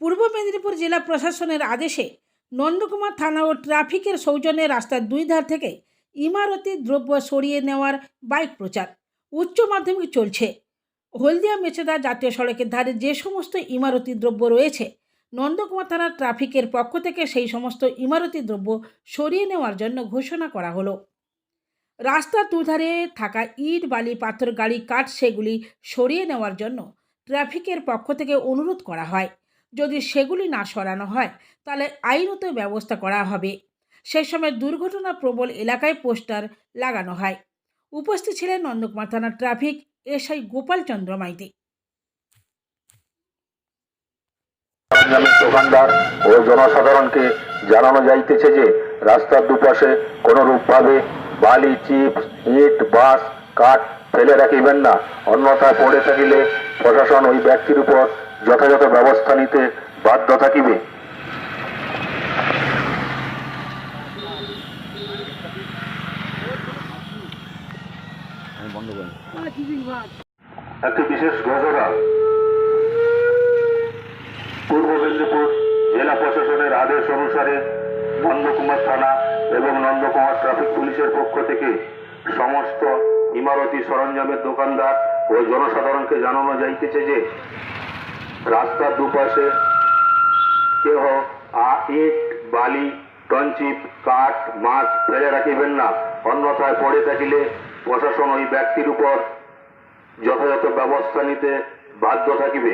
পূর্ব মেদিনীপুর জেলা প্রশাসনের আদেশে নন্দকুমার থানা ও ট্রাফিকের সৌজন্যে রাস্তার দুই ধার থেকে ইমারতি দ্রব্য সরিয়ে নেওয়ার বাইক প্রচার। উচ্চ মাধ্যমিক চলছে। হলদিয়া মেচেদা জাতীয় সড়কের ধারে যে সমস্ত ইমারতি দ্রব্য রয়েছে, নন্দকুমার থানার ট্রাফিকের পক্ষ থেকে সেই সমস্ত ইমারতি দ্রব্য সরিয়ে নেওয়ার জন্য ঘোষণা করা হলো। রাস্তার দুধারে থাকা ইট, বালি, পাথর, গাড়ি, কাঠ সেগুলি সরিয়ে নেওয়ার জন্য ট্রাফিকের পক্ষ থেকে অনুরোধ করা হয়। যদি সেগুলি না সরানো হয় তাহলে আইনত ব্যবস্থা করা হবে। সেই সময় দুর্ঘটনা প্রবল এলাকায় পোস্টার লাগানো হয়। উপস্থিত ছিলেন নন্দকুমার থানার ট্রাফিক এসআই গোপাল চন্দ্র মাইতি। দোকানদার ও জনসাধারণকে জানানো যাইতেছে যে রাস্তার দুপাশে কোনরূপভাবে বালি, চিপস, ইট, বাঁশ, কাঠ ফেলে রাখিবেন না, অন্যথায় পড়ে থাকিলে প্রশাসন ওই ব্যক্তির উপর যথাযথ ব্যবস্থা নিতে বাধ্য থাকিবে। একটি বিশেষ ঘোষণা। পূর্ব মেদিনীপুর জেলা প্রশাসনের আদেশ অনুসারে নন্দকুমার থানা এবং নন্দকুমার ট্রাফিক পুলিশের পক্ষ থেকে সমস্ত ইমারতি সরঞ্জামের দোকানদার ও জনসাধারণকে জানানো যাইতেছে যে রাস্তার দুপাশে কেহ ইট, বালি, টনচিপ, কাঠ, মাছ ফেলে রাখিবেন না, অন্যথায় পড়ে থাকিলে প্রশাসন ওই ব্যক্তির উপর যথাযথ ব্যবস্থা নিতে বাধ্য থাকিবে।